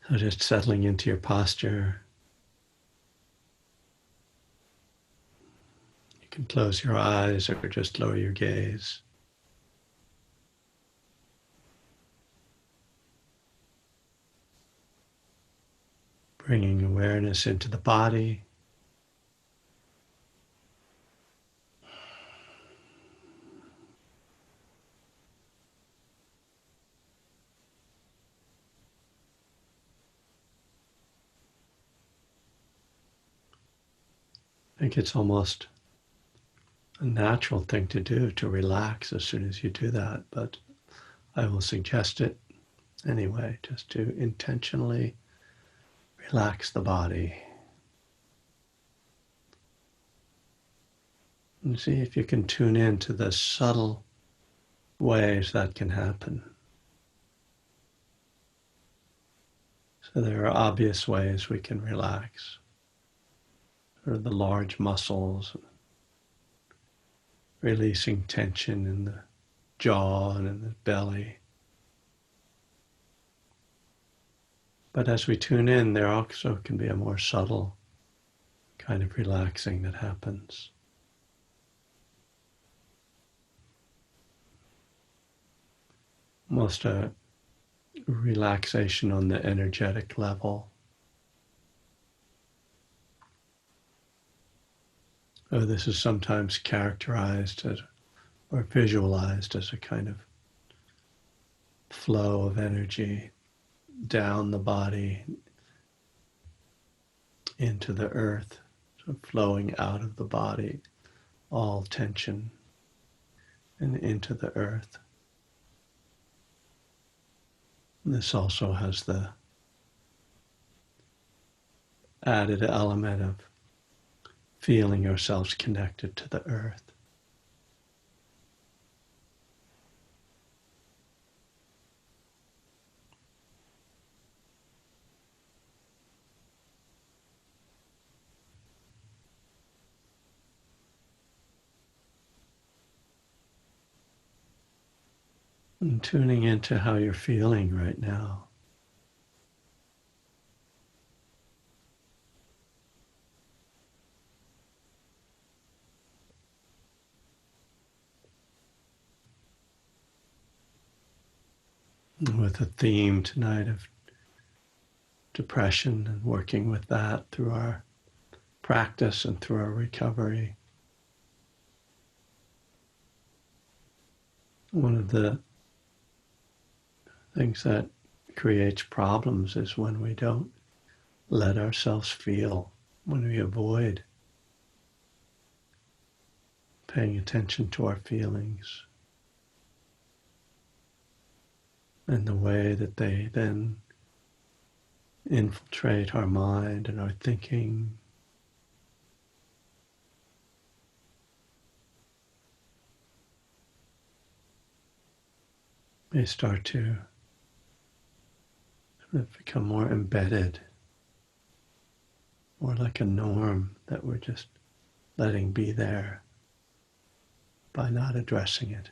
So just settling into your posture. You can close your eyes or just lower your gaze. Bringing awareness into the body. I think it's almost a natural thing to do to relax as soon as you do that, but I will suggest it anyway, just to intentionally relax the body. And see if you can tune in to the subtle ways that can happen. So there are obvious ways we can relax. Or the large muscles, releasing tension in the jaw and in the belly. But as we tune in, there also can be a more subtle kind of relaxing that happens. Almost a relaxation on the energetic level. This is sometimes characterized as, or visualized as a kind of flow of energy down the body into the earth, so flowing out of the body, all tension, and into the earth. And this also has the added element of feeling ourselves connected to the earth. And tuning into how you're feeling right now. With a theme tonight of depression and working with that through our practice and through our recovery. One of the things that creates problems is when we don't let ourselves feel, when we avoid paying attention to our feelings and the way that they then infiltrate our mind and our thinking. They start to sort of become more embedded, more like a norm that we're just letting be there by not addressing it.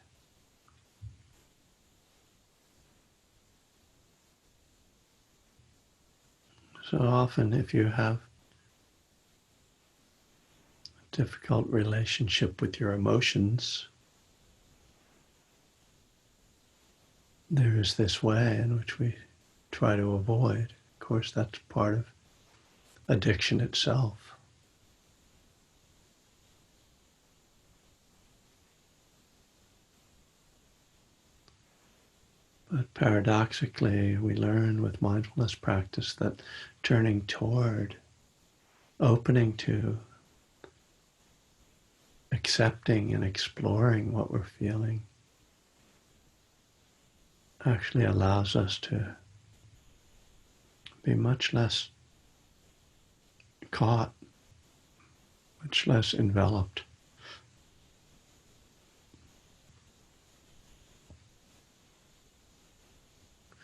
So often if you have a difficult relationship with your emotions, there is this way in which we try to avoid. Of course, that's part of addiction itself. But paradoxically, we learn with mindfulness practice that turning toward, opening to, accepting and exploring what we're feeling actually allows us to be much less caught, much less enveloped.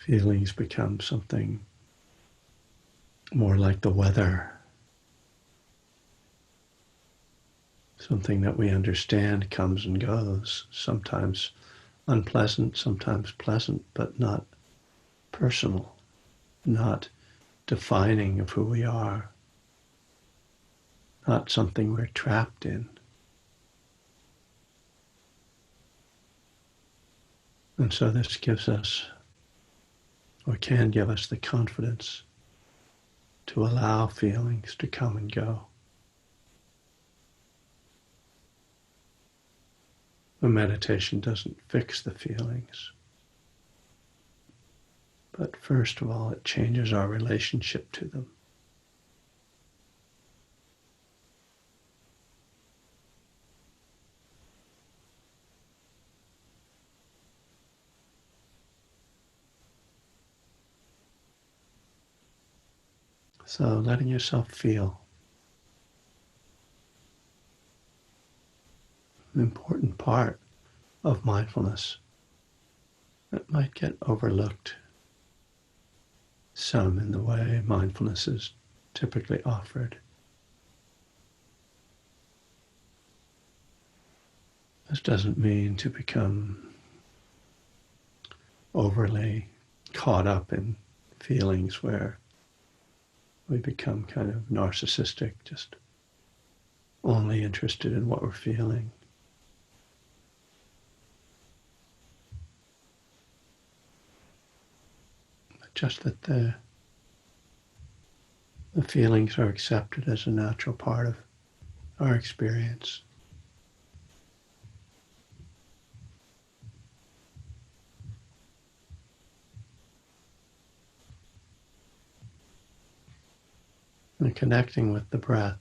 Feelings become something more like the weather, something that we understand comes and goes, sometimes unpleasant, sometimes pleasant, but not personal, not defining of who we are, not something we're trapped in. And so this gives us, or can give us, the confidence to allow feelings to come and go. The meditation doesn't fix the feelings, but first of all, it changes our relationship to them. So letting yourself feel. An important part of mindfulness that might get overlooked some in the way mindfulness is typically offered. This doesn't mean to become overly caught up in feelings where we become kind of narcissistic, just only interested in what we're feeling. But just that the feelings are accepted as a natural part of our experience. And connecting with the breath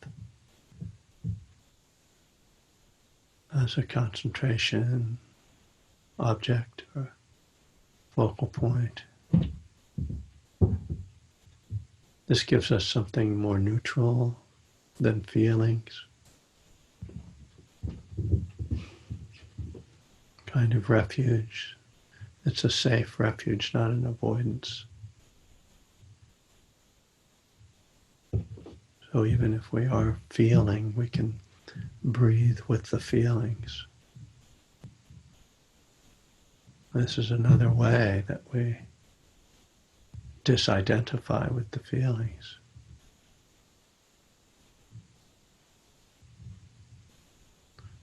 as a concentration object or focal point. This gives us something more neutral than feelings. Kind of refuge. It's a safe refuge, not an avoidance. So even if we are feeling, we can breathe with the feelings. This is another way that we disidentify with the feelings.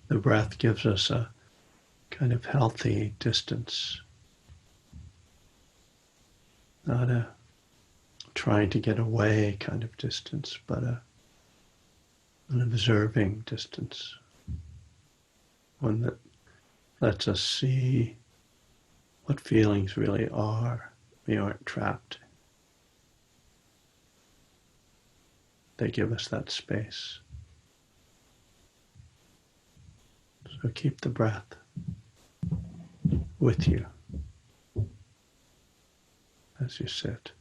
The breath gives us a kind of healthy distance, not a trying to get away kind of distance, but an observing distance, one that lets us see what feelings really are. We aren't trapped. They give us that space. So keep the breath with you as you sit.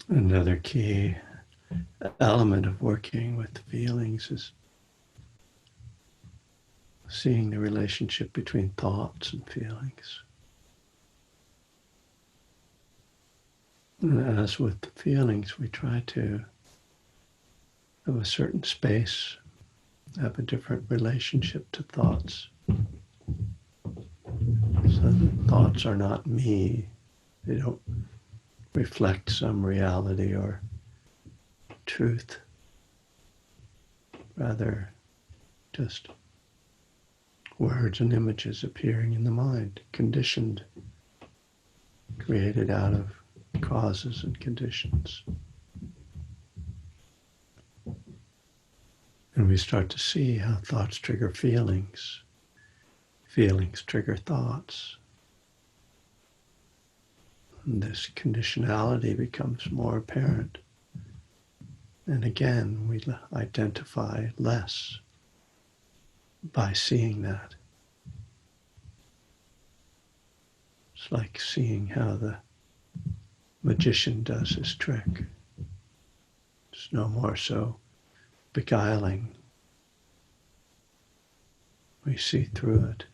Another key element of working with feelings is seeing the relationship between thoughts and feelings. And as with the feelings, we try to have a certain space, have a different relationship to thoughts. So that thoughts are not me. They don't reflect some reality or truth. Rather, just words and images appearing in the mind, conditioned, created out of causes and conditions. And we start to see how thoughts trigger feelings, feelings trigger thoughts. And this conditionality becomes more apparent. And again, we identify less by seeing that. It's like seeing how the magician does his trick. It's no more so beguiling. We see through it.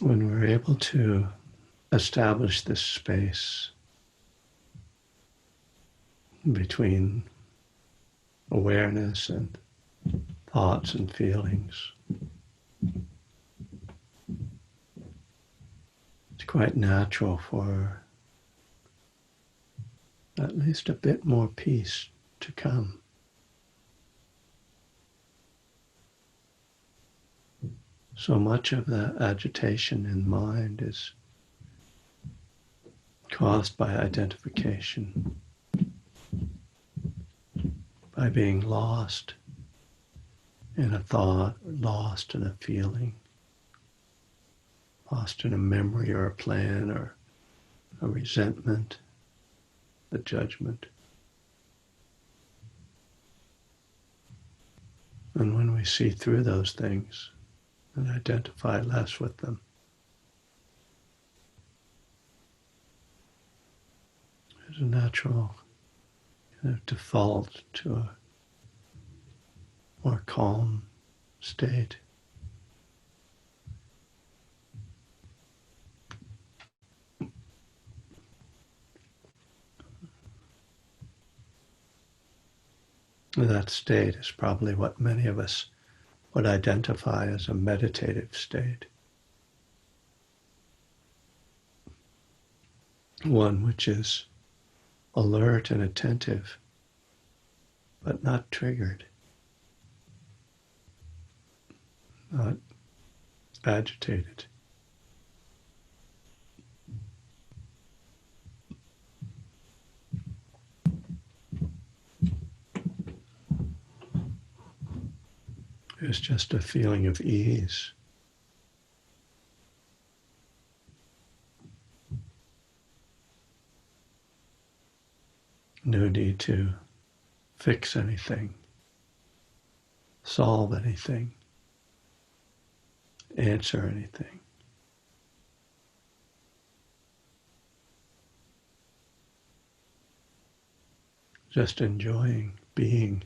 When we're able to establish this space between awareness and thoughts and feelings, it's quite natural for at least a bit more peace to come. So much of the agitation in mind is caused by identification, by being lost in a thought, or lost in a feeling, lost in a memory or a plan or a resentment, a judgment. And when we see through those things and identify less with them, there's a natural kind of default to a more calm state. That state is probably what many of us would identify as a meditative state, one which is alert and attentive, but not triggered, not agitated. It's just a feeling of ease. No need to fix anything, solve anything, answer anything. Just enjoying being.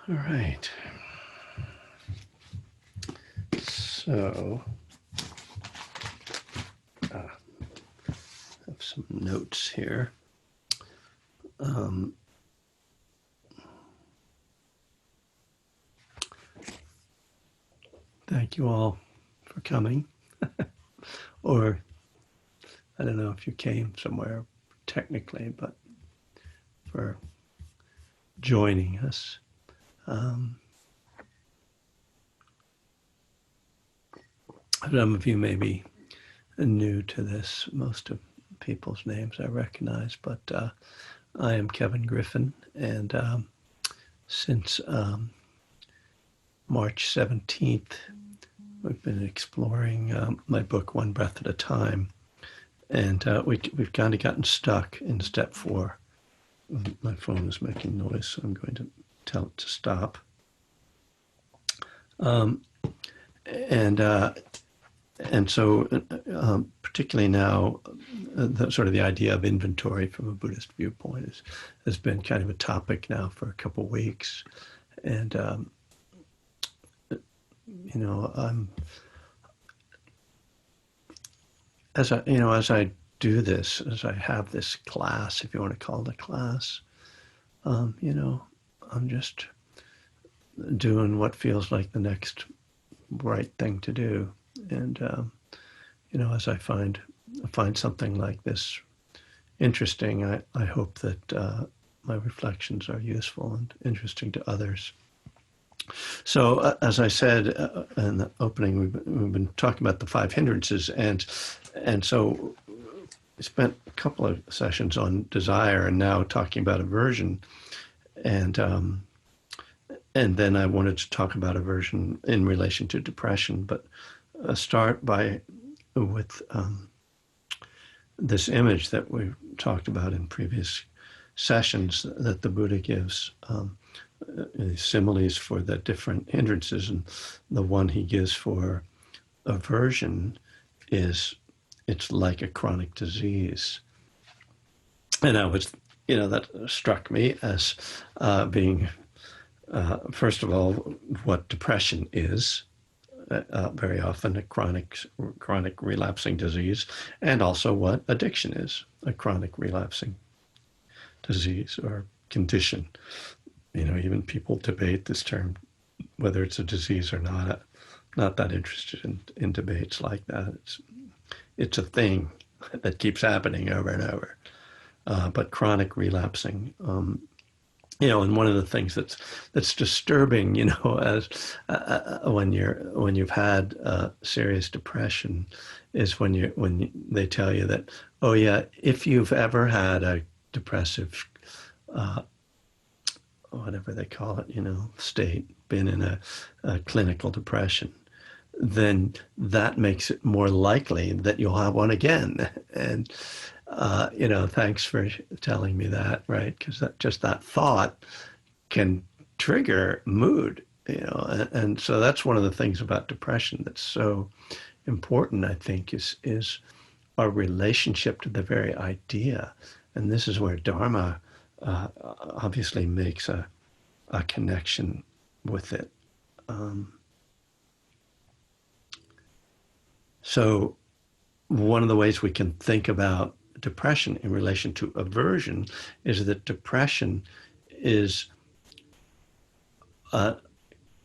All right. So, I have some notes here. Thank you all for coming. Or, I don't know if you came somewhere technically, but for joining us. Some of you may be new to this. Most of people's names I recognize, but I am Kevin Griffin, and since March 17th, we've been exploring my book, One Breath at a Time, and we've kind of gotten stuck in step 4. My phone is making noise, so I'm going to tell it to stop. And so, particularly now, sort of the idea of inventory from a Buddhist viewpoint has been kind of a topic now for a couple of weeks. And, as I do this, as I have this class, if you want to call it a class, I'm just doing what feels like the next right thing to do. And, as I find something like this interesting, I hope that my reflections are useful and interesting to others. So, as I said in the opening, we've been talking about the 5 hindrances, and so we spent a couple of sessions on desire, and now talking about aversion, and then I wanted to talk about aversion in relation to depression, but start with this image that we've talked about in previous sessions that the Buddha gives, similes for the different hindrances, and the one he gives for aversion is it's like a chronic disease. And that struck me as being, first of all, what depression is. Very often a chronic relapsing disease, and also what addiction is, a chronic relapsing disease or condition. Even people debate this term, whether it's a disease or not. Not that interested in debates like that. It's a thing that keeps happening over and over. But chronic relapsing, and one of the things that's disturbing, as when you've had serious depression, is when they tell you that, oh yeah, if you've ever had a depressive, whatever they call it, state, been in a clinical depression, then that makes it more likely that you'll have one again. And thanks for telling me that, right? Because that thought can trigger mood, and so that's one of the things about depression that's so important, I think, is our relationship to the very idea. And this is where Dharma obviously makes a connection with it. So one of the ways we can think about depression in relation to aversion is that depression is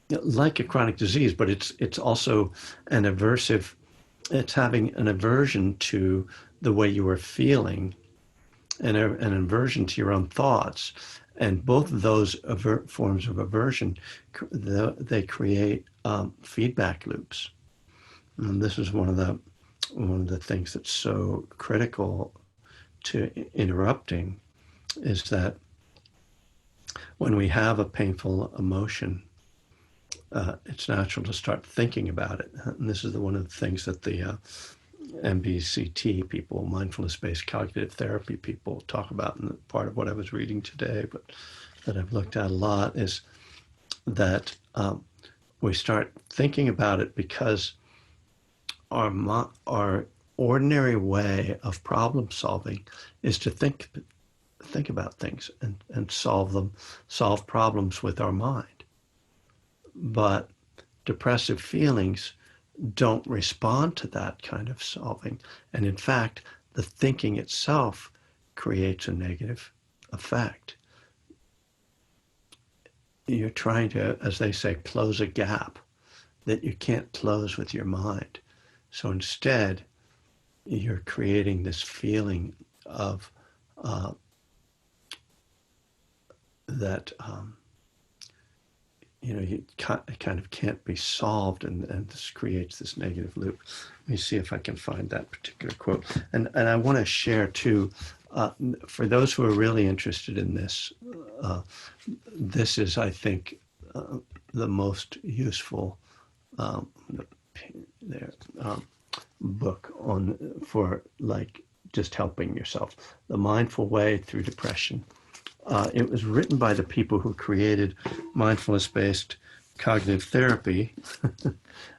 like a chronic disease, but it's also an aversive. It's having an aversion to the way you are feeling, and an aversion to your own thoughts, and both of those forms of aversion, they create feedback loops. And this is one of the things that's so critical to interrupting, is that when we have a painful emotion, it's natural to start thinking about it. And this is one of the things that the MBCT people, mindfulness-based cognitive therapy people, talk about, and part of what I was reading today, but that I've looked at a lot, is that we start thinking about it because our ordinary way of problem solving is to think about things and solve problems with our mind. But depressive feelings don't respond to that kind of solving. And in fact, the thinking itself creates a negative effect. You're trying to, as they say, close a gap that you can't close with your mind. So instead, you're creating this feeling of that you kind of can't be solved, and this creates this negative loop. Let me see if I can find that particular quote. And I want to share too, for those who are really interested in this, this is, I think, the most useful book for like just helping yourself. The Mindful Way Through Depression. It was written by the people who created mindfulness-based cognitive therapy.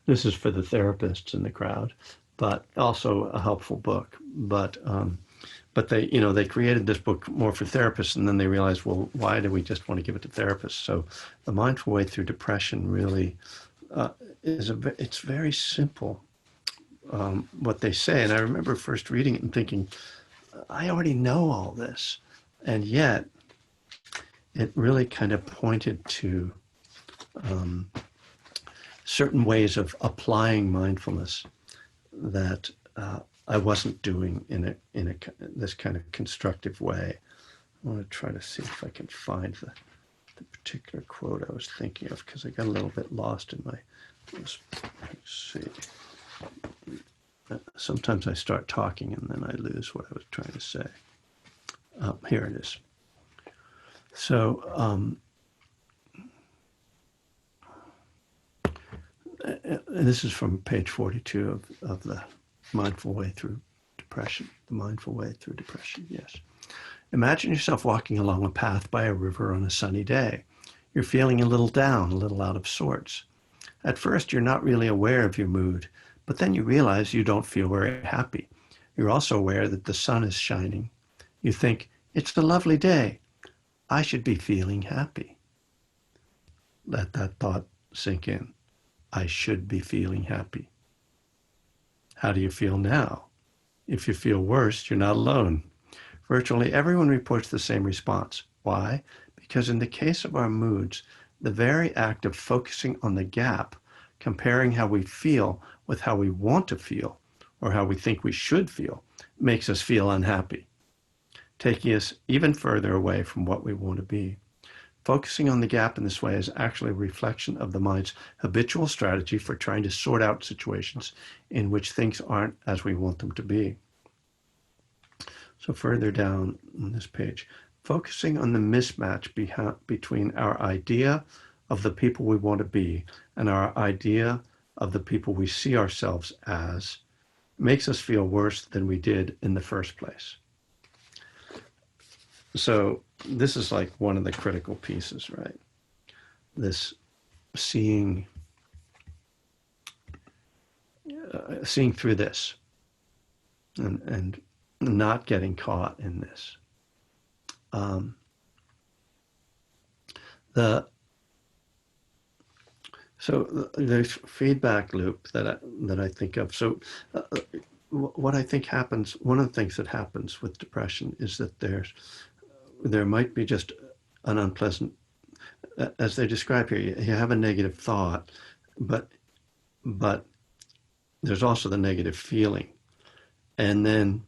This is for the therapists in the crowd, but also a helpful book. But they created this book more for therapists, and then they realized, well, why do we just want to give it to therapists? So the Mindful Way Through Depression really it's very simple, what they say. And I remember first reading it and thinking, I already know all this. And yet it really kind of pointed to certain ways of applying mindfulness that I wasn't doing in this kind of constructive way. I want to try to see if I can find the particular quote I was thinking of, because I got a little bit lost in my. Let's see. Sometimes I start talking and then I lose what I was trying to say. Here it is. So this is from page 42 of the Mindful Way Through Depression. The Mindful Way Through Depression, yes. Imagine yourself walking along a path by a river on a sunny day. You're feeling a little down, a little out of sorts. At first, you're not really aware of your mood, but then you realize you don't feel very happy. You're also aware that the sun is shining. You think, it's a lovely day. I should be feeling happy. Let that thought sink in. I should be feeling happy. How do you feel now? If you feel worse, you're not alone. Virtually everyone reports the same response. Why? Because in the case of our moods, the very act of focusing on the gap, comparing how we feel with how we want to feel, or how we think we should feel, makes us feel unhappy, taking us even further away from what we want to be. Focusing on the gap in this way is actually a reflection of the mind's habitual strategy for trying to sort out situations in which things aren't as we want them to be. So further down on this page, focusing on the mismatch between our idea of the people we want to be and our idea of the people we see ourselves as makes us feel worse than we did in the first place. So this is like one of the critical pieces, right? This seeing through this and not getting caught in this. There's feedback loop that I think of. So what I think happens, one of the things that happens with depression is that there might be just an unpleasant, as they describe here, you have a negative thought, but there's also the negative feeling. And then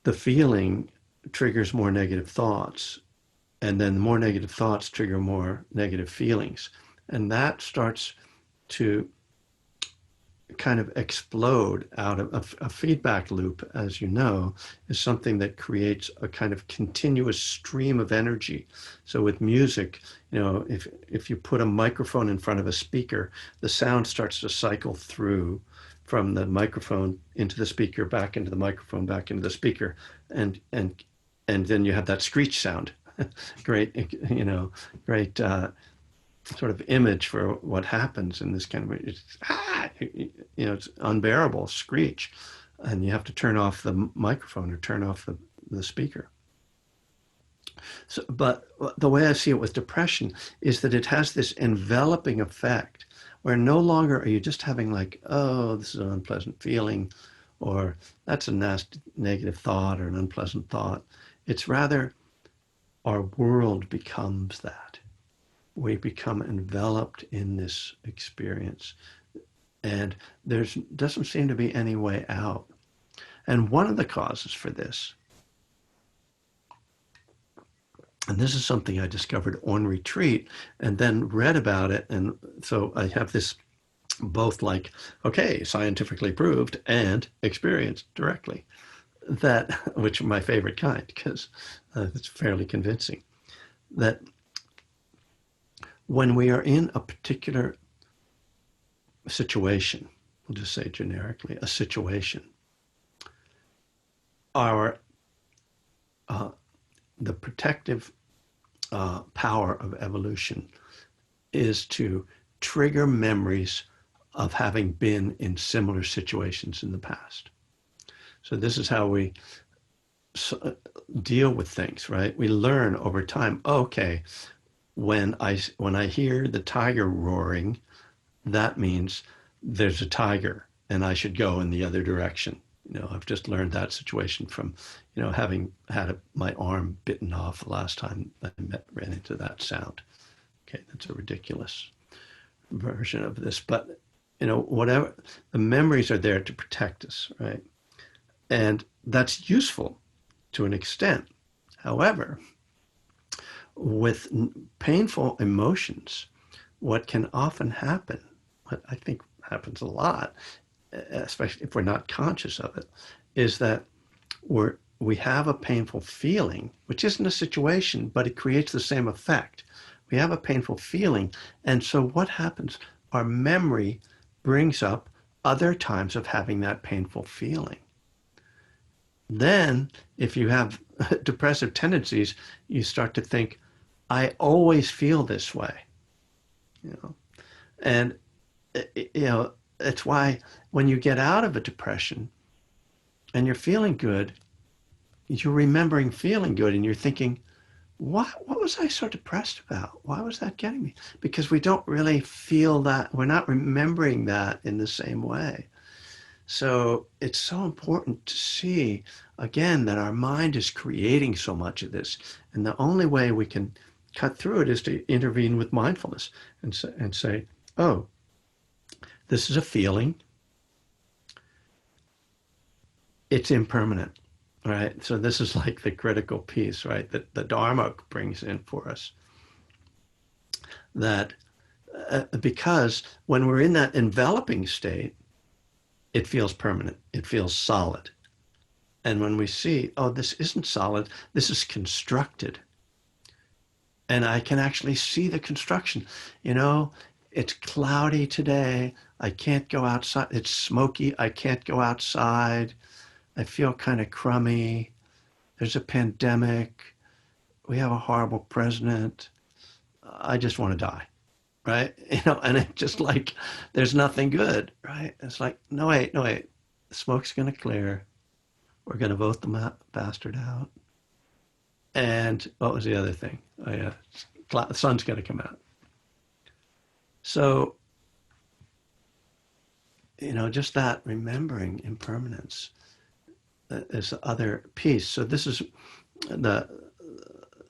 the feeling triggers more negative thoughts, and then more negative thoughts trigger more negative feelings. And that starts to kind of explode out of a feedback loop, as you know, is something that creates a kind of continuous stream of energy. So with music, if you put a microphone in front of a speaker, the sound starts to cycle through from the microphone into the speaker, back into the microphone, back into the speaker, and then you have that screech sound. Great sort of image for what happens in this kind of, it's unbearable screech, and you have to turn off the microphone or turn off the speaker. So, but the way I see it with depression is that it has this enveloping effect where no longer are you just having like, oh, this is an unpleasant feeling, or that's a nasty negative thought or an unpleasant thought. It's rather our world becomes that. We become enveloped in this experience, and there doesn't seem to be any way out. And one of the causes for this, and this is something I discovered on retreat and then read about it. And so I have this both like, okay, scientifically proved and experienced directly, that, which are my favorite kind because it's fairly convincing, that when we are in a particular situation, we'll just say generically, a situation, our the protective power of evolution is to trigger memories of having been in similar situations in the past. So this is how we deal with things, right? We learn over time, okay, when I hear the tiger roaring, that means there's a tiger and I should go in the other direction. I've just learned that situation from, having had my arm bitten off the last time I ran into that sound. Okay, that's a ridiculous version of this, but whatever, the memories are there to protect us, right? And that's useful to an extent. However, with painful emotions, what can often happen, what I think happens a lot, especially if we're not conscious of it, is that we have a painful feeling, which isn't a situation, but it creates the same effect. We have a painful feeling, and so what happens? Our memory brings up other times of having that painful feeling. Then, if you have depressive tendencies, you start to think, I always feel this way, and it's why when you get out of a depression and you're feeling good, you're remembering feeling good and you're thinking, what was I so depressed about? Why was that getting me? Because we don't really feel that, we're not remembering that in the same way. So it's so important to see, again, that our mind is creating so much of this. And the only way we can cut through it is to intervene with mindfulness and say, oh, this is a feeling. It's impermanent, right? So this is like the critical piece, right? That the Dharma brings in for us. That because when we're in that enveloping state, it feels permanent. It feels solid. And when we see, oh, this isn't solid, this is constructed. And I can actually see the construction. It's cloudy today. I can't go outside. It's smoky. I can't go outside. I feel kind of crummy. There's a pandemic. We have a horrible president. I just want to die, right? And it's just like, there's nothing good, right? It's like, no, wait. The smoke's going to clear. We're going to vote the bastard out. And what was the other thing? Oh, yeah, the sun's going to come out. So, just that remembering impermanence is the other piece. So this is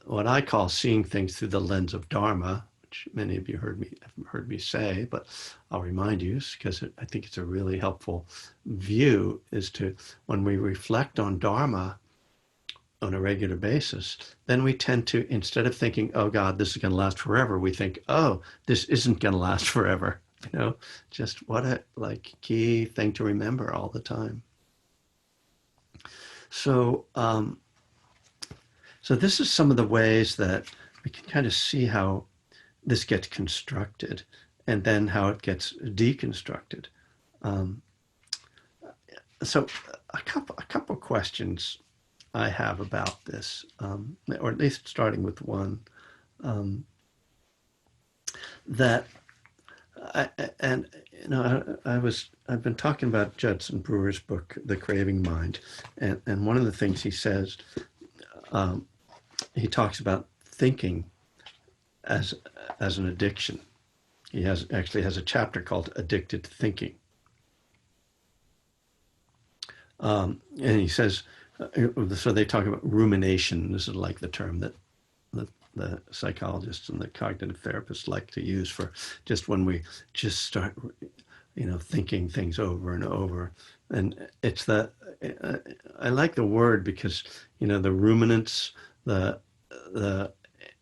what I call seeing things through the lens of Dharma, which many of you have heard me say, but I'll remind you because I think it's a really helpful view, is to, when we reflect on Dharma on a regular basis, then we tend to, instead of thinking, oh God, this is going to last forever, we think, oh, this isn't going to last forever. Just what a key thing to remember all the time. So, so this is some of the ways that we can kind of see how this gets constructed and then how it gets deconstructed. So a couple questions I have about this, or at least starting with one, that I've been talking about Judson Brewer's book, The Craving Mind, and one of the things he says he talks about thinking as an addiction. He actually has a chapter called "Addicted to Thinking," and he says, so they talk about rumination. This is like the term that the psychologists and the cognitive therapists like to use for just when we just start, thinking things over and over. And it's that I like the word because the ruminants, the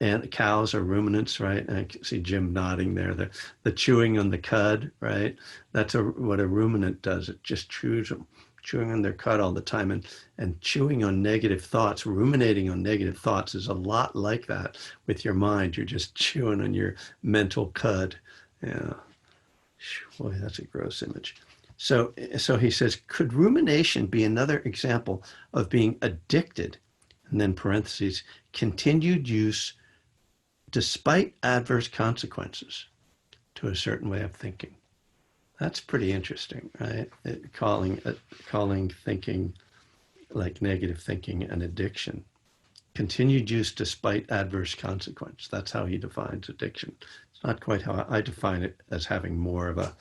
and cows are ruminants, right? I can see Jim nodding there. The chewing on the cud, right? That's what a ruminant does. It just chewing on their cud all the time, and chewing on negative thoughts, ruminating on negative thoughts is a lot like that with your mind. You're just chewing on your mental cud. Yeah, boy, that's a gross image. So he says, could rumination be another example of being addicted? And then parentheses, continued use despite adverse consequences to a certain way of thinking. That's pretty interesting, right? Calling thinking like negative thinking an addiction. Continued use despite adverse consequence. That's how he defines addiction. It's not quite how I define it, as having more of a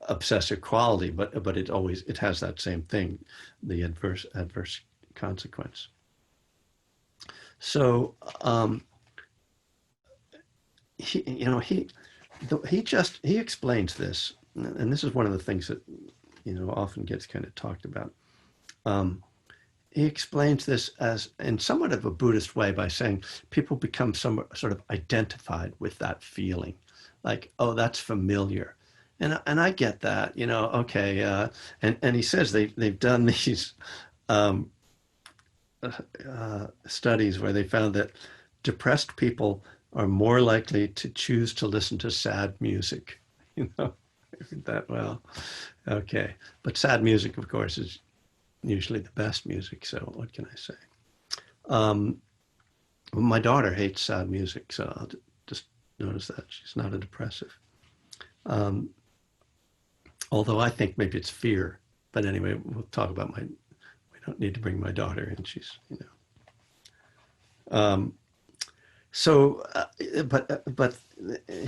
obsessive quality, but it has that same thing, the adverse consequence. So he explains this, and this is one of the things that often gets kind of talked about. He explains this as in somewhat of a Buddhist way by saying people become some sort of identified with that feeling, like, oh, that's familiar. And I get that, okay. And he says they've done these studies where they found that depressed people are more likely to choose to listen to sad music. That well, okay. But sad music, of course, is usually the best music. So what can I say? My daughter hates sad music, so I'll just notice that she's not a depressive. Although I think maybe it's fear. But anyway, we'll talk about we don't need to bring my daughter in. She's, but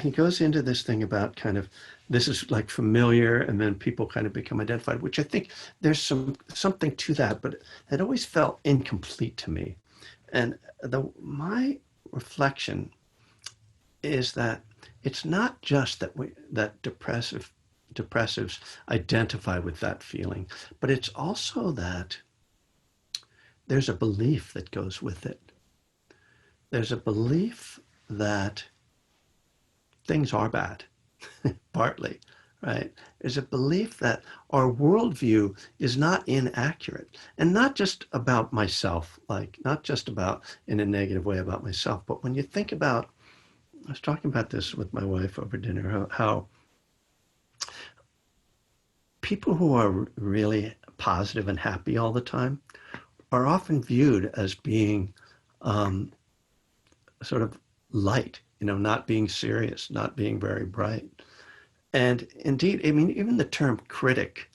he goes into this thing about kind of, this is like familiar, and then people kind of become identified, which I think there's something to that, but it always felt incomplete to me. And my reflection is that it's not just that depressives identify with that feeling, but it's also that there's a belief that goes with it. There's a belief that things are bad, partly, right? There's a belief that our worldview is not inaccurate, and not just about myself, like not just about in a negative way about myself, but when you think about, I was talking about this with my wife over dinner, how people who are really positive and happy all the time are often viewed as being sort of light, not being serious, not being very bright. And indeed, I mean, even the term critic,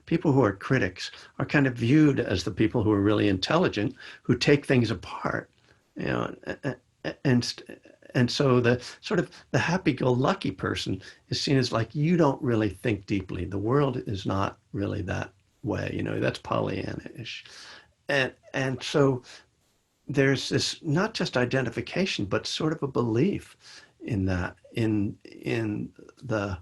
people who are critics are kind of viewed as the people who are really intelligent, who take things apart, and so the sort of the happy-go-lucky person is seen as like, you don't really think deeply. The world is not really that way, that's Pollyanna-ish. And so there's this not just identification, but sort of a belief in that, in the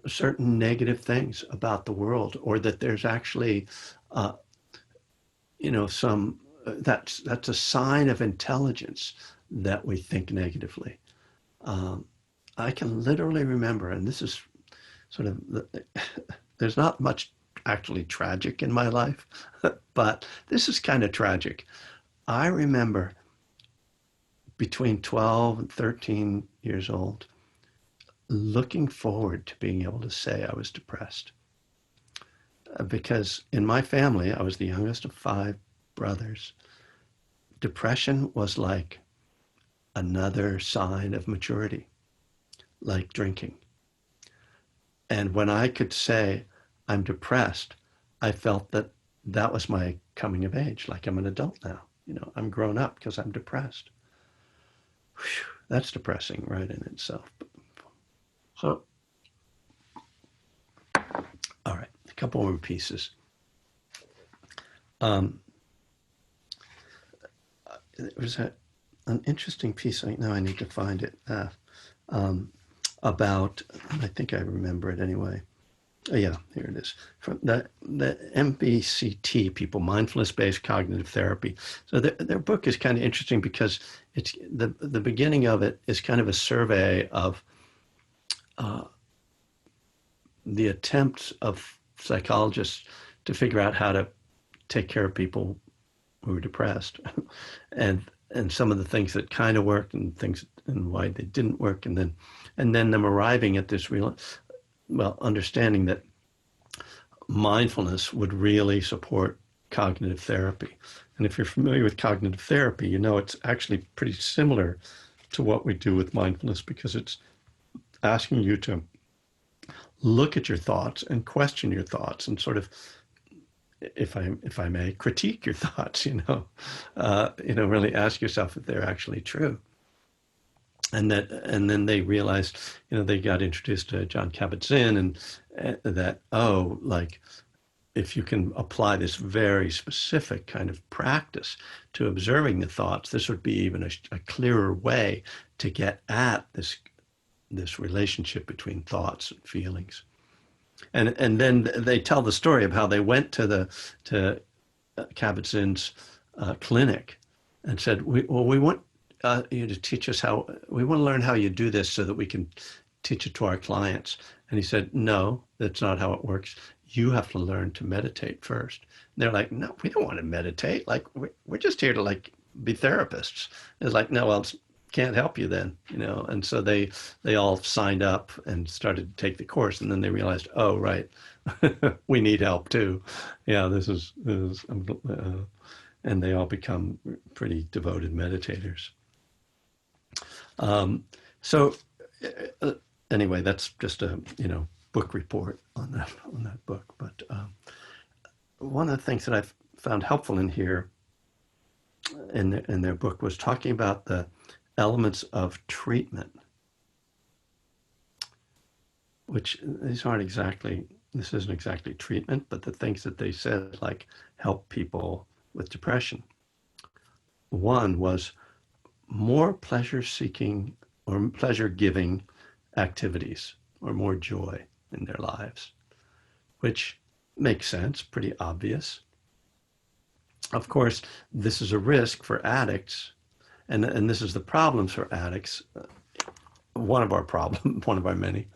certain negative things about the world, or that there's actually, some that's a sign of intelligence that we think negatively. I can literally remember, and this is sort of there's not much actually tragic in my life, but this is kind of tragic. I remember between 12 and 13 years old, looking forward to being able to say I was depressed. Because in my family, I was the youngest of 5 brothers. Depression was like another sign of maturity, like drinking. And when I could say I'm depressed, I felt that was my coming of age, like I'm an adult now. I'm grown up because I'm depressed. Whew, that's depressing right in itself. So, all right, a couple more pieces. There was an interesting piece. Now I need to find it about. I think I remember it anyway. Oh, yeah, here it is. From the MBCT people, mindfulness-based cognitive therapy. So their book is kind of interesting because it's the beginning of it is kind of a survey of the attempts of psychologists to figure out how to take care of people who are depressed, and some of the things that kind of worked and things and why they didn't work, and then them arriving at this real understanding that mindfulness would really support cognitive therapy. And if you're familiar with cognitive therapy, you know it's actually pretty similar to what we do with mindfulness, because it's asking you to look at your thoughts and question your thoughts and sort of, if I may, critique your thoughts, really ask yourself if they're actually true. And then they realized, they got introduced to John Kabat-Zinn, and that, if you can apply this very specific kind of practice to observing the thoughts, this would be even a clearer way to get at this relationship between thoughts and feelings. And then they tell the story of how they went to Kabat-Zinn's clinic and said, we want you to teach us we want to learn how you do this so that we can teach it to our clients. And he said, no, that's not how it works. You have to learn to meditate first. And they're like, no, we don't want to meditate. Like, we're just here to be therapists. It's like, no, well, can't help you then, And so they all signed up and started to take the course, and then they realized, oh, right, we need help too. Yeah, this is and they all become pretty devoted meditators. So anyway, that's just a book report on that book. But one of the things that I've found helpful in here in their book was talking about the elements of treatment, which this isn't exactly treatment, but the things that they said help people with depression. One was more pleasure-seeking or pleasure-giving activities, or more joy in their lives, which makes sense, pretty obvious. Of course, this is a risk for addicts, and this is the problems for addicts. One of our many,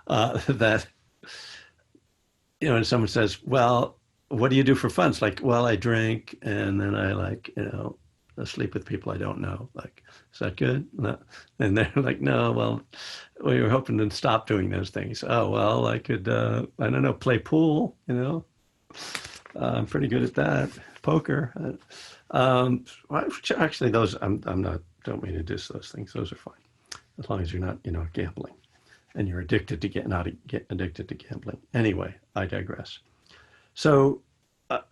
that, and someone says, well, what do you do for fun? It's like, well, I drink, and then I I sleep with people I don't know. Is that good? No. And they're like, no, well, we were hoping to stop doing those things. Oh, well, I could, I don't know, play pool, I'm pretty good at that. Poker. Actually, those, don't mean to diss those things. Those are fine. As long as you're not, gambling and you're addicted to not get addicted to gambling. Anyway, I digress. So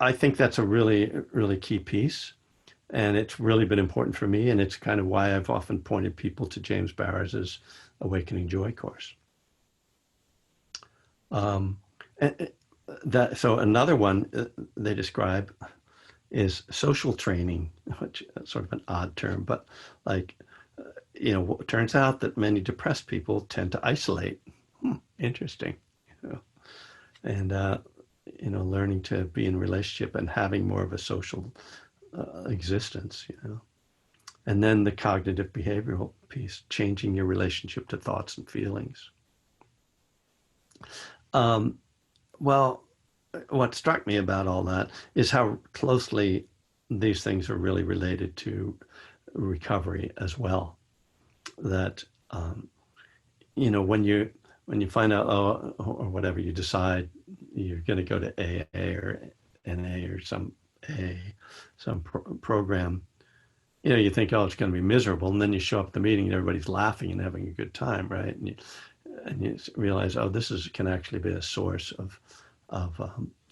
I think that's a really, really key piece. And it's really been important for me, and it's kind of why I've often pointed people to James Barris's Awakening Joy course. So another one they describe is social training, which is sort of an odd term, but it turns out that many depressed people tend to isolate. Interesting. And learning to be in relationship and having more of a social existence, and then the cognitive behavioral piece, changing your relationship to thoughts and feelings. Well, what struck me about all that is how closely these things are really related to recovery as well. That when you find out, or whatever, you decide you're going to go to AA or NA or some program, you think, oh, it's going to be miserable, and then you show up at the meeting and everybody's laughing and having a good time, right? And you realize, oh, this can actually be a source of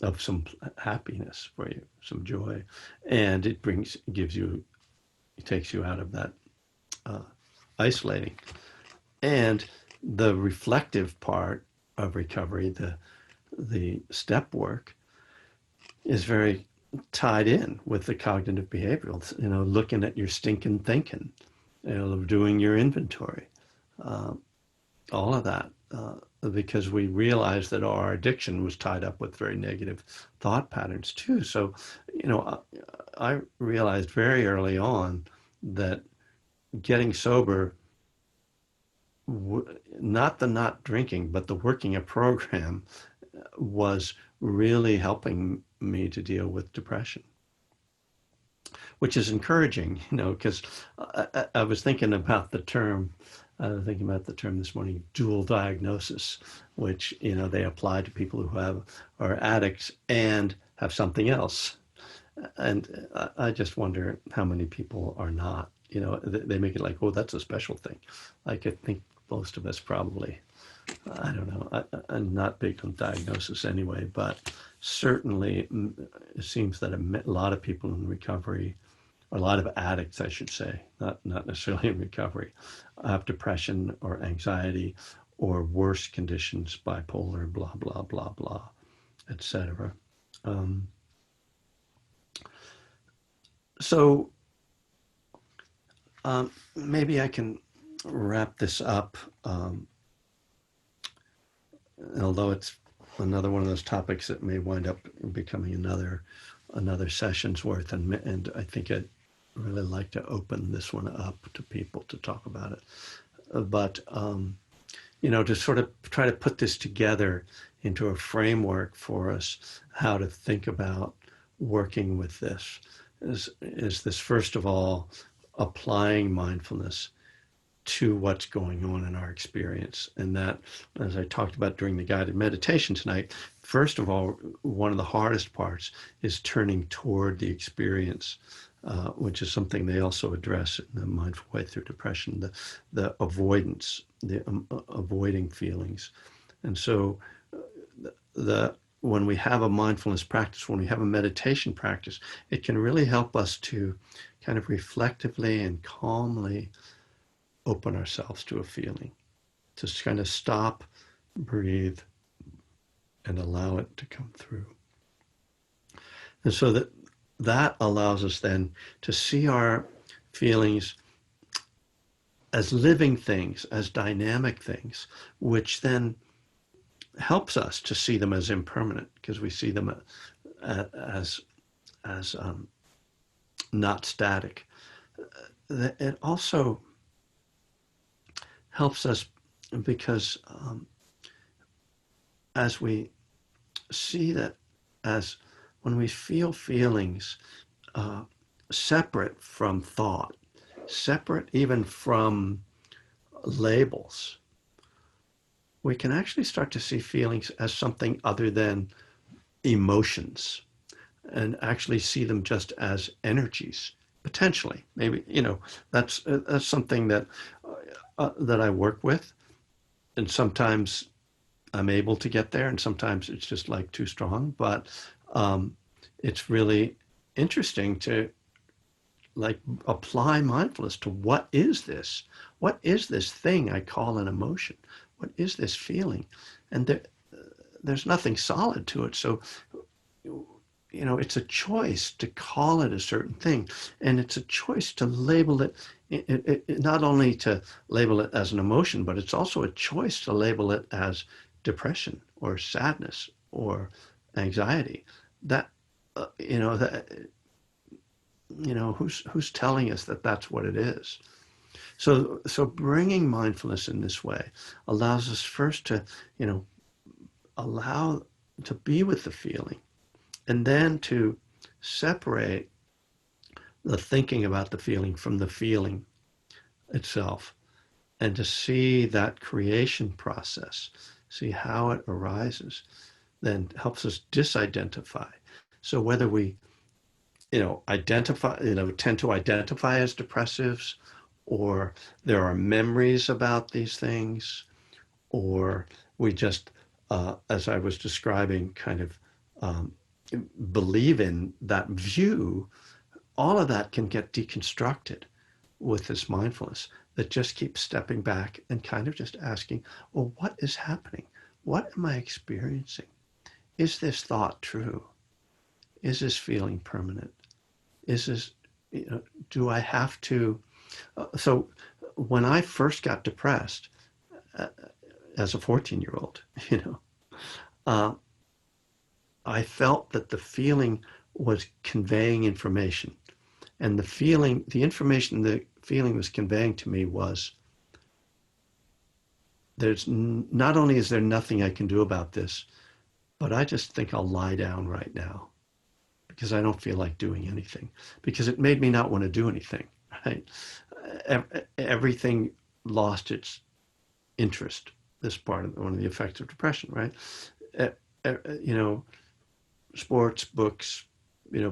of some happiness for you, some joy, and it takes you out of that isolating. And the reflective part of recovery, the step work, is very tied in with the cognitive behavioral. Looking at your stinking thinking, doing your inventory, all of that, because we realized that our addiction was tied up with very negative thought patterns too. So, I realized very early on that getting sober, not the not drinking, but the working a program, was really helping me to deal with depression, which is encouraging, because I was thinking about the term. I was thinking about the term this morning, dual diagnosis, which they apply to people who are addicts and have something else. And I just wonder how many people are not. They make it like, oh, that's a special thing. Like, I think most of us probably, I don't know, I'm not big on diagnosis anyway, but certainly it seems that a lot of people in recovery, or a lot of addicts, I should say, not necessarily in recovery, have depression or anxiety or worse conditions, bipolar, blah, blah, blah, blah, etc. So maybe I can wrap this up, although it's another one of those topics that may wind up becoming another session's worth, and I think I'd really like to open this one up to people to talk about it. But to sort of try to put this together into a framework for us, how to think about working with this, is this, first of all, applying mindfulness to what's going on in our experience. And that, as I talked about during the guided meditation tonight, first of all, one of the hardest parts is turning toward the experience, which is something they also address in the Mindful Way Through Depression, the avoidance, the avoiding feelings. And so when we have a mindfulness practice, when we have a meditation practice, it can really help us to kind of reflectively and calmly open ourselves to a feeling, to kind of stop, breathe, and allow it to come through. And so that allows us then to see our feelings as living things, as dynamic things, which then helps us to see them as impermanent, because we see them as not static. It also helps us because as we see that, as when we feel feelings separate from thought, separate even from labels, we can actually start to see feelings as something other than emotions, and actually see them just as energies, potentially. Maybe, that's something that I work with, and sometimes I'm able to get there, and sometimes it's just like too strong. But it's really interesting to like apply mindfulness to what is this? What is this thing I call an emotion? What is this feeling? And there's nothing solid to it. So, it's a choice to call it a certain thing. And it's a choice to label it, not only to label it as an emotion, but it's also a choice to label it as depression or sadness or anxiety. Who's telling us that that's what it is? So bringing mindfulness in this way allows us first to, allow to be with the feeling, and then to separate the thinking about the feeling from the feeling itself, and to see that creation process, see how it arises, then helps us disidentify. So whether we, tend to identify as depressives, or there are memories about these things, or we just, as I was describing, kind of um, believe in that view, all of that can get deconstructed with this mindfulness that just keeps stepping back and kind of just asking, well, what is happening? What am I experiencing? Is this thought true? Is this feeling permanent? Is this, do I have to? So when I first got depressed uh, as a 14-year-old, uh, I felt that the feeling was conveying information. And the information the feeling was conveying to me was, not only is there nothing I can do about this, but I just think I'll lie down right now because I don't feel like doing anything, because it made me not want to do anything, right? Everything lost its interest. This part of one of the effects of depression, right? You know, sports, books,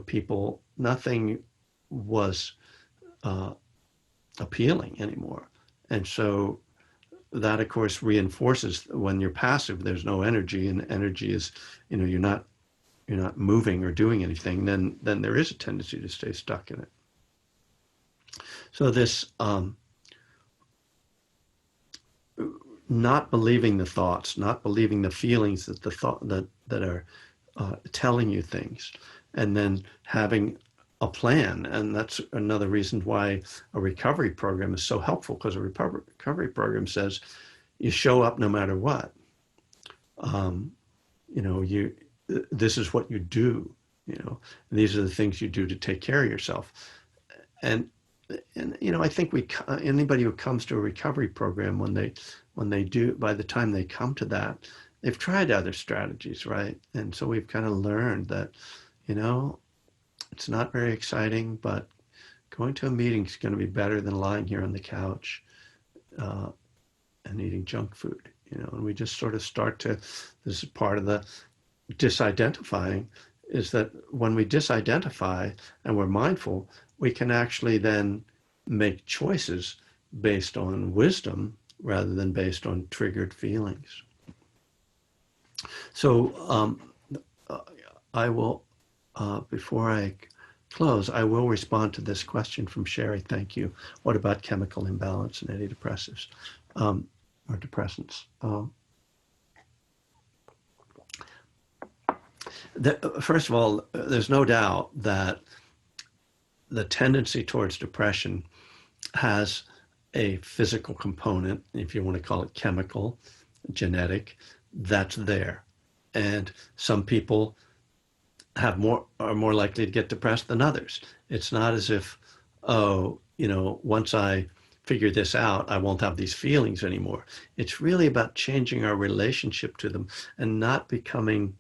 people, nothing was uh, appealing anymore. And so that, of course, reinforces when you're passive, there's no energy, and energy is, you're not moving or doing anything, then there is a tendency to stay stuck in it. So this not believing the thoughts, not believing the feelings that the thought that are telling you things, and then having a plan. And that's another reason why a recovery program is so helpful, because a recovery program says you show up no matter what. You this is what you do. And these are the things you do to take care of yourself. And I think anybody who comes to a recovery program, when they do, by the time they come to that, they've tried other strategies, right? And so we've kind of learned that, it's not very exciting, but going to a meeting is going to be better than lying here on the couch and eating junk food. And we just sort of this is part of the disidentifying, is that when we disidentify and we're mindful, we can actually then make choices based on wisdom rather than based on triggered feelings. So I will, before I close, I will respond to this question from Sherry. Thank you. What about chemical imbalance and antidepressives or depressants? First of all, there's no doubt that the tendency towards depression has a physical component, if you want to call it chemical, genetic, that's there. And some people are more likely to get depressed than others. It's not as if, once I figure this out, I won't have these feelings anymore. It's really about changing our relationship to them and not becoming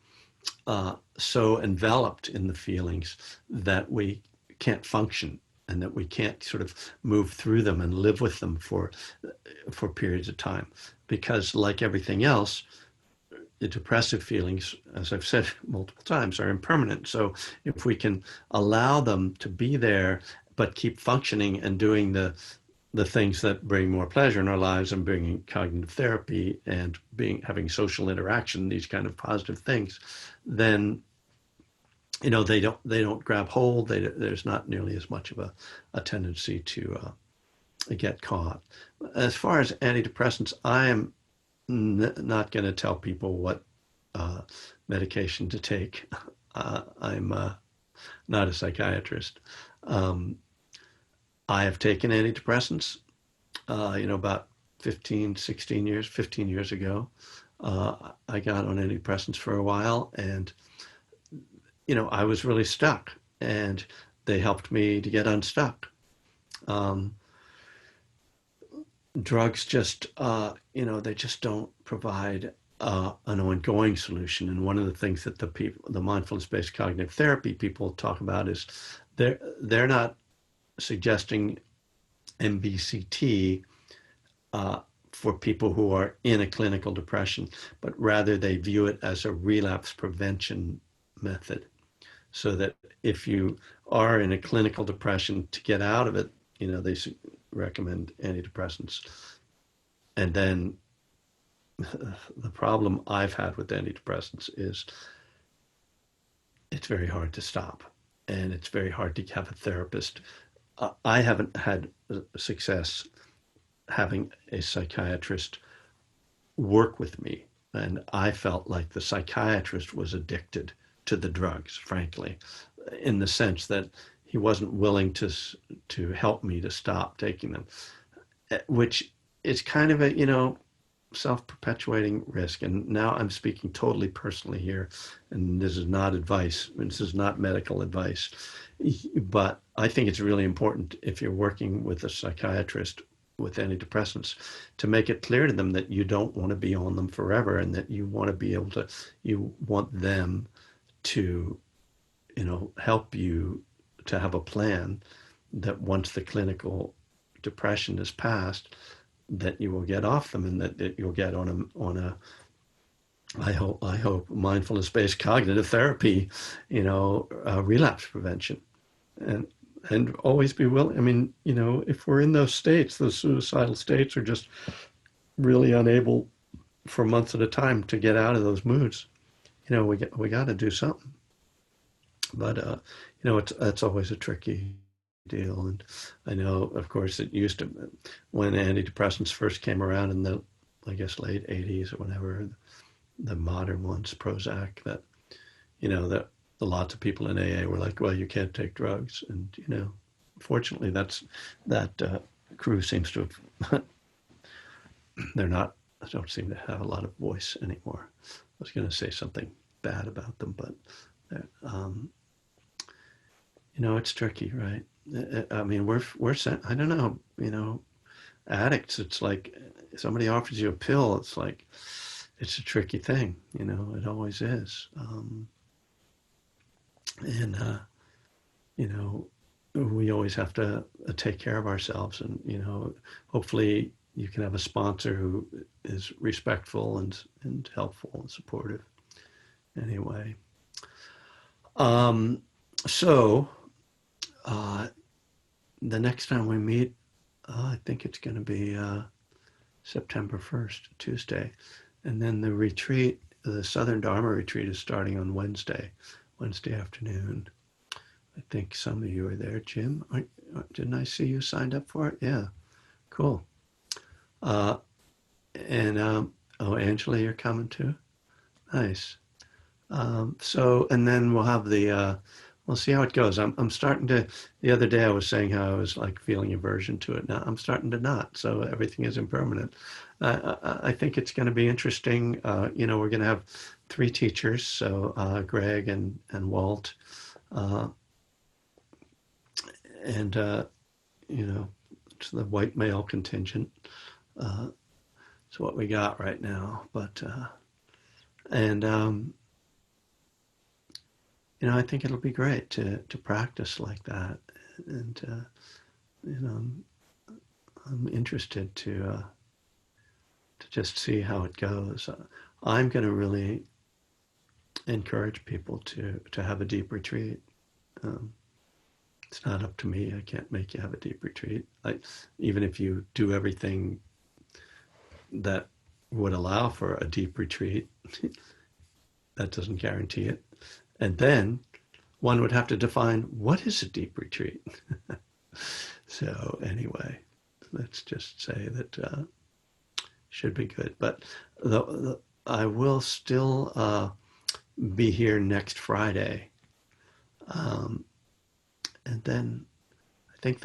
so enveloped in the feelings that we can't function and that we can't sort of move through them and live with them for periods of time. Because like everything else, the depressive feelings, as I've said multiple times, are impermanent. So if we can allow them to be there, but keep functioning and doing the things that bring more pleasure in our lives, and bringing cognitive therapy and having social interaction, these kind of positive things, then they don't grab hold. There's not nearly as much of a tendency to get caught. As far as antidepressants, I am not going to tell people what medication to take. I'm not a psychiatrist. I have taken antidepressants, about 15 years ago. I got on antidepressants for a while, and, I was really stuck, and they helped me to get unstuck. Drugs just, they just don't provide an ongoing solution. And one of the things that the mindfulness-based cognitive therapy people talk about is they're not suggesting MBCT for people who are in a clinical depression, but rather they view it as a relapse prevention method. So that if you are in a clinical depression, to get out of it, they recommend antidepressants. And then the problem I've had with antidepressants is it's very hard to stop, and it's very hard to have a therapist. I haven't had success having a psychiatrist work with me. And I felt like the psychiatrist was addicted to the drugs, frankly, in the sense that he wasn't willing to help me to stop taking them, which is kind of a, self-perpetuating risk. And now I'm speaking totally personally here, and this is not advice. This is not medical advice. But I think it's really important, if you're working with a psychiatrist with antidepressants, to make it clear to them that you don't want to be on them forever, and that you want to be able to, you want them to, help you to have a plan that once the clinical depression is passed, that you will get off them, and that you'll get on a I hope mindfulness-based cognitive therapy, relapse prevention, and always be willing. I mean, if we're in those states, those suicidal states, or just really unable for months at a time to get out of those moods, we got to do something. But it's always a tricky deal. And I know, of course, it used to, when antidepressants first came around in the, I guess, late 80s or whatever, the modern ones, Prozac, that, that lots of people in AA were like, well, you can't take drugs. And, fortunately, that crew seems to have, don't seem to have a lot of voice anymore. I was going to say something bad about them, but, it's tricky, right? I mean, we're sent, I don't know, addicts, it's like somebody offers you a pill, it's like, it's a tricky thing, it always is. And, we always have to take care of ourselves, and, hopefully you can have a sponsor who is respectful and helpful and supportive. Anyway, so the next time we meet, I think it's going to be September 1st, Tuesday. And then the retreat, the Southern Dharma retreat, is starting on Wednesday afternoon. I think some of you are there. Jim, didn't I see you signed up for it? Yeah, cool. And Angela, you're coming too? Nice. And then we'll have we'll see how it goes. I'm starting to, the other day I was saying how I was like feeling aversion to it. Now I'm starting to not. So everything is impermanent. I think it's going to be interesting. We're going to have 3 teachers. So Greg and Walt, and it's the white male contingent. It's what we got right now. But, I think it'll be great to practice like that. And, I'm interested to just see how it goes. I'm going to really encourage people to have a deep retreat. It's not up to me. I can't make you have a deep retreat. Even if you do everything that would allow for a deep retreat, that doesn't guarantee it. And then one would have to define, what is a deep retreat? So anyway, let's just say that should be good. But I will still be here next Friday. And then I think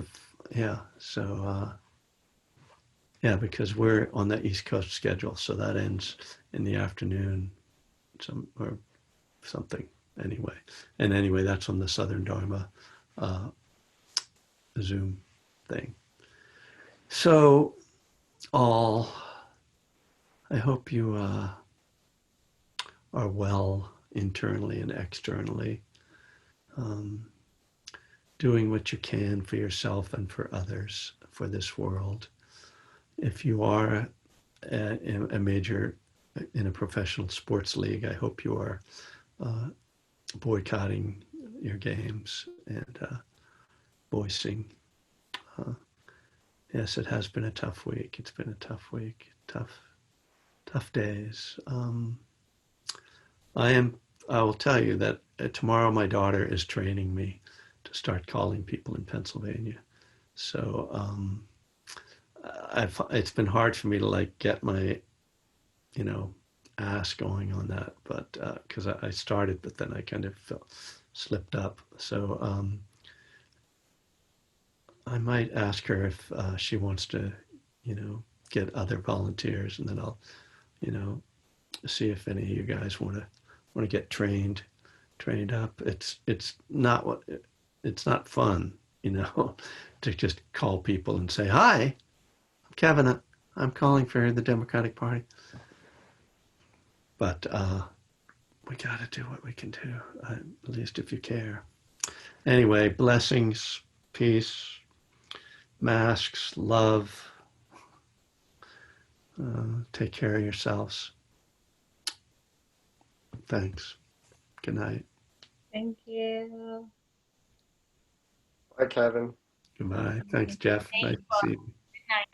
because we're on the East Coast schedule, so that ends in the afternoon, or something. Anyway, that's on the Southern Dharma Zoom thing. So, I hope you are well internally and externally, doing what you can for yourself and for others, for this world. If you are in a professional sports league, I hope you are boycotting your games and voicing. Yes, it has been a tough week. It's been a tough week, tough days. I am I will tell you that tomorrow my daughter is training me to start calling people in Pennsylvania. So it's been hard for me to like get my, you know, ass going on that, but because I started, but then I kind of slipped up. So I might ask her if she wants to, you know, get other volunteers, and then I'll, you know, see if any of you guys want to get trained up. It's not what it's not fun, you know, to just call people and say, "Hi, I'm Kevin. I'm calling for the Democratic Party." But we got to do what we can do, at least if you care. Anyway, blessings, peace, masks, love. Take care of yourselves. Thanks. Good night. Thank you. Bye, Kevin. Goodbye. Thanks, Jeff. Nice Thanks to for see you. good night.